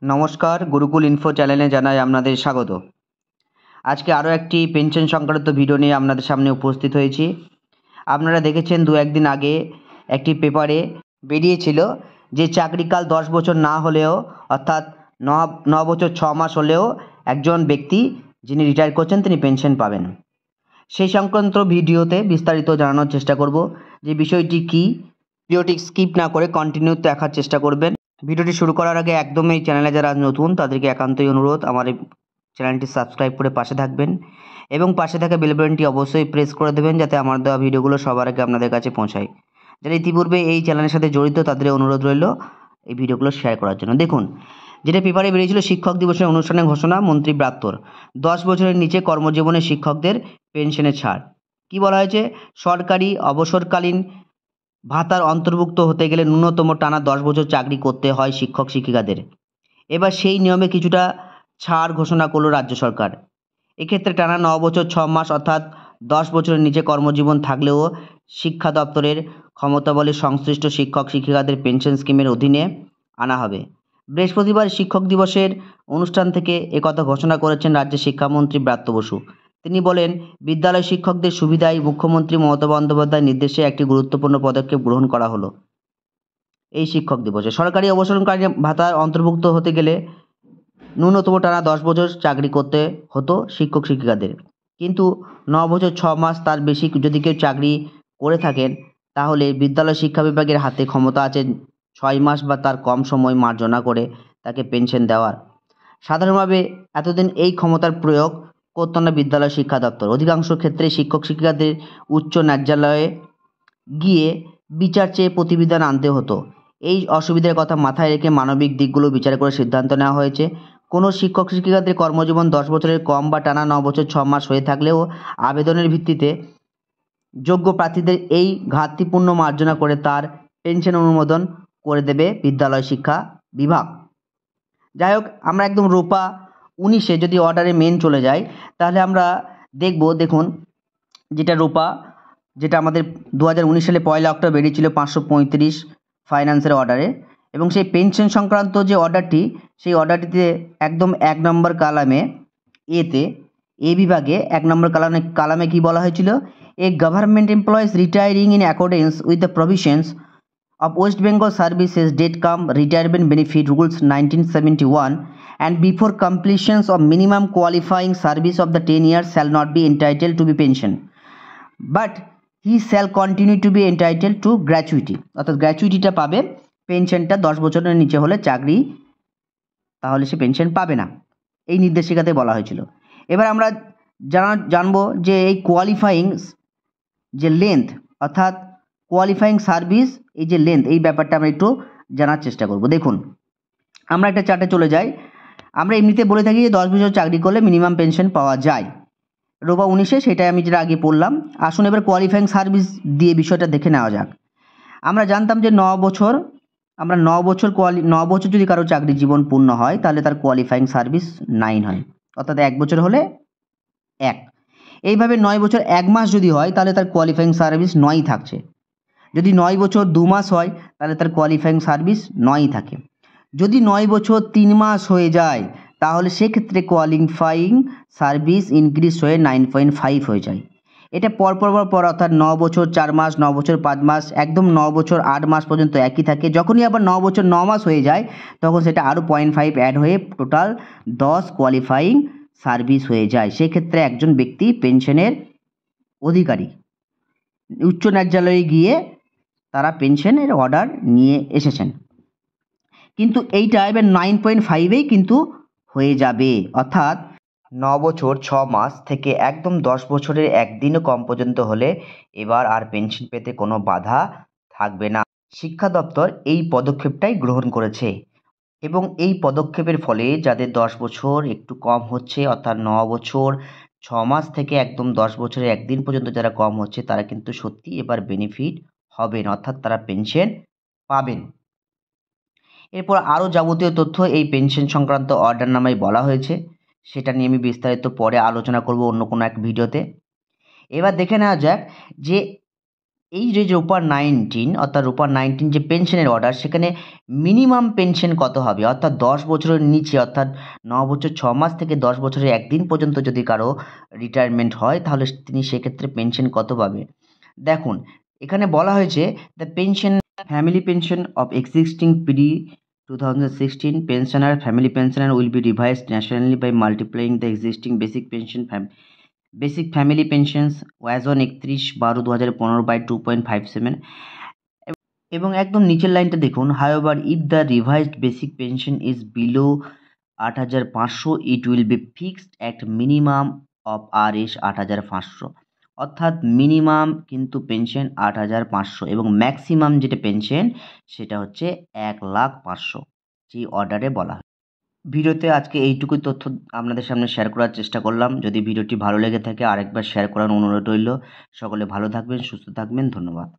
নমস্কার, গুরুকুল ইনফো চ্যানেলে জানাই আপনাদের স্বাগত। আজকে আরও একটি পেনশন সংক্রান্ত ভিডিও নিয়ে আপনাদের সামনে উপস্থিত হয়েছি। আপনারা দেখেছেন দু একদিন আগে একটি পেপারে বেরিয়েছিল যে চাকরিকাল 10 বছর না হলেও অর্থাৎ 9 বছর 6 মাস হলেও একজন ব্যক্তি যিনি রিটায়ার করছেন তিনি পেনশন পাবেন। সেই সংক্রান্ত ভিডিওতে বিস্তারিত জানানোর চেষ্টা করব যে বিষয়টি কী। ভিডিওটি স্কিপ না করে কন্টিনিউ দেখার চেষ্টা করবেন। ভিডিওটি শুরু করার আগে একদম এই চ্যানেলে যারা নতুন তাদেরকে একান্তই অনুরোধ আমার এই চ্যানেলটি সাবস্ক্রাইব করে পাশে থাকবেন এবং পাশে থাকা বেল বাটনটি অবশ্যই প্রেস করে দেবেন যাতে আমার দেওয়া ভিডিওগুলো সবার আগে আপনাদের কাছে পৌঁছায়। যারা ইতিপূর্বে এই চ্যানেলের সাথে জড়িত তাদের অনুরোধ রইল এই ভিডিওগুলো শেয়ার করার জন্য। দেখুন, যেটা পেপারে বেরিয়েছিল শিক্ষক দিবসের অনুষ্ঠানে ঘোষণা মন্ত্রী ব্রাত্যর 10 বছরের নিচে কর্মজীবনে শিক্ষকদের পেনশনের ছাড়। কি বলা হয়েছে? সরকারি অবসরকালীন ভাতার অন্তর্ভুক্ত হতে গেলে ন্যূনতম টানা 10 বছর চাকরি করতে হয় শিক্ষক শিক্ষিকাদের। এবার সেই নিয়মে কিছুটা ছাড় ঘোষণা করল রাজ্য সরকার। এক্ষেত্রে টানা 9 বছর 6 মাস অর্থাৎ 10 বছরের নিচে কর্মজীবন থাকলেও শিক্ষা দপ্তরের ক্ষমতাবলে সংশ্লিষ্ট শিক্ষক শিক্ষিকাদের পেনশন স্কিমের অধীনে আনা হবে। বৃহস্পতিবার শিক্ষক দিবসের অনুষ্ঠান থেকে একথা ঘোষণা করেছেন রাজ্যের শিক্ষামন্ত্রী ব্রাত্য বসু। তিনি বলেন, বিদ্যালয় শিক্ষকদের সুবিধায় মুখ্যমন্ত্রী মমতা বন্দ্যোপাধ্যায়ের নির্দেশে একটি গুরুত্বপূর্ণ পদক্ষেপ গ্রহণ করা হলো। এই শিক্ষক দিবসে সরকারি অবসরকালীন ভাতার অন্তর্ভুক্ত হতে গেলে ন্যূনতম টানা 10 বছর চাকরি করতে হতো শিক্ষক শিক্ষিকাদের, কিন্তু 9 বছর 6 মাস তার বেশি যদি কেউ চাকরি করে থাকেন তাহলে বিদ্যালয় শিক্ষা বিভাগের হাতে ক্ষমতা আছে 6 মাস বা তার কম সময় মার্জনা করে তাকে পেনশন দেওয়ার। সাধারণভাবে এতদিন এই ক্ষমতার প্রয়োগ করত না বিদ্যালয় শিক্ষা দপ্তর। অধিকাংশ ক্ষেত্রে শিক্ষক শিক্ষিকাদের উচ্চ ন্যায়ালয়ে গিয়ে বিচার চেয়ে প্রতিবিধান আনতে হতো। এই অসুবিধার কথা মাথায় রেখে মানবিক দিকগুলো বিচার করে সিদ্ধান্ত নেওয়া হয়েছে। কোনো শিক্ষক শিক্ষিকাদের কর্মজীবন 10 বছরের কম বা টানা 9 বছর 6 মাস হয়ে থাকলেও আবেদনের ভিত্তিতে যোগ্য প্রার্থীদের এই ঘাটতিপূর্ণ মার্জনা করে তার পেনশন অনুমোদন করে দেবে বিদ্যালয় শিক্ষা বিভাগ। যাই হোক, আমরা একদম রোপা 19-এ যদি অর্ডারে মেন চলে যাই তাহলে আমরা দেখুন যেটা রোপা, যেটা আমাদের 2019 সালে 1 অক্টোবর বেরিয়েছিল 535 ফাইন্যান্সের অর্ডারে, এবং সেই পেনশন সংক্রান্ত যে অর্ডারটি সেই অর্ডারটিতে একদম 1 নম্বর কালামে এ বিভাগে 1 নম্বর কালামে কি বলা হয়েছিল? A government employees retiring in accordance with the provisions of West Bengal Services Date Cum Retirement Benefit Rules 1971 and before completions of minimum qualifying service of the 10 years shall not be entitled to be pension, but he shall continue to be entitled to gratuity। অর্থাৎ গ্র্যাচুইটিটা পাবে, পেনশনটা 10 বছরের নিচে হলে চাকরি তাহলে সে pension পাবে না, এই নির্দেশিকাতে বলা হয়েছিল। এবার আমরা জানবো যে এই কোয়ালিফাইং যে লেন্থ অর্থাৎ কোয়ালিফাইং সার্ভিস এই যে লেন্থ এই ব্যাপারটা আমরা একটু জানার চেষ্টা করব। দেখুন, আমরা একটা চার্টে চলে যাই। আমরা এমনিতে বলে থাকি যে 10 বছর চাকরি করলে মিনিমাম পেনশন পাওয়া যায়, রোপা 19-এ সেটাই আমি যেটা আগে পড়লাম। আসুন এবার কোয়ালিফাইং সার্ভিস দিয়ে বিষয়টা দেখে নেওয়া যাক। আমরা জানতাম যে 9 বছর যদি কারো চাকরি জীবন পূর্ণ হয় তাহলে তার কোয়ালিফাইং সার্ভিস 9 হয়, অর্থাৎ 1 বছর হলে 1। এইভাবে 9 বছর 1 মাস যদি হয় তাহলে তার কোয়ালিফাইং সার্ভিস 9 থাকছে। যদি 9 বছর 2 মাস হয় তাহলে তার কোয়ালিফাইং সার্ভিস 9 থাকে। যদি 9 বছর 3 মাস হয়ে যায় তাহলে সেক্ষেত্রে কোয়ালিফাইং সার্ভিস ইনক্রিজ হয়ে 9.5 হয়ে যায়। এটা পর অর্থাৎ 9 বছর 4 মাস, 9 বছর 5 মাস, একদম 9 বছর 8 মাস পর্যন্ত একই থাকে। যখনই আবার 9 বছর 9 মাস হয়ে যায় তখন সেটা আরও 0.5 অ্যাড হয়ে টোটাল 10 কোয়ালিফাইং সার্ভিস হয়ে যায়। সেক্ষেত্রে একজন ব্যক্তি পেনশনের অধিকারী। উচ্চ ন্যায়ালয়ে গিয়ে তারা পেনশনের অর্ডার নিয়ে এসেছেন, কিন্তু এইটা এবার 9.5-এই কিন্তু হয়ে যাবে, অর্থাৎ 9 বছর 6 মাস থেকে একদম 10 বছরের একদিনও কম পর্যন্ত হলে এবার আর পেনশন পেতে কোনো বাধা থাকবে না। শিক্ষা দপ্তর এই পদক্ষেপটাই গ্রহণ করেছে এবং এই পদক্ষেপের ফলে যাদের 10 বছর একটু কম হচ্ছে অর্থাৎ 9 বছর 6 মাস থেকে একদম 10 বছরের একদিন পর্যন্ত যারা কম হচ্ছে তারা কিন্তু সত্যি এবার বেনিফিট হবেন, অর্থাৎ তারা পেনশন পাবেন। এরপর আরও যাবতীয় তথ্য এই পেনশন সংক্রান্ত অর্ডারনামায় বলা হয়েছে, সেটা নিয়ে আমি বিস্তারিত পরে আলোচনা করব অন্য কোনো এক ভিডিওতে। এবার দেখে নেওয়া যাক যে এই যে রূপা 19 অর্থাৎ রূপা 19 যে পেনশনের অর্ডার, সেখানে মিনিমাম পেনশন কত হবে, অর্থাৎ 10 বছরের নিচে, অর্থাৎ 9 বছর 6 মাস থেকে 10 বছরের একদিন পর্যন্ত যদি কারো রিটায়ারমেন্ট হয়, তাহলে তিনি সেক্ষেত্রে পেনশন কত পাবে। দেখুন, এখানে বলা হয়েছে the pension family pension of existing PD 2016 pensioner family pensioner will be revised nationally by multiplying the existing basic family pensions as on 31/12/2015 by 2.57 এবং একদম নিচের লাইনটা দেখুন, however if the revised basic pension is below 8,500 it will be fixed at minimum of Rs 8,500, অর্থাৎ minimum কিন্তু pension 8,500 এবং maximum যেটা pension সেটা হচ্ছে 1,05,000, যে অর্ডারে বলা হয়। ভিডিওতে আজকে এইটুকুই তথ্য আপনাদের সামনে শেয়ার করার চেষ্টা করলাম। যদি ভিডিওটি ভালো লেগে থাকে আরেকবার শেয়ার করার অনুরোধ রইল। সকলে ভালো থাকবেন, সুস্থ থাকবেন, ধন্যবাদ।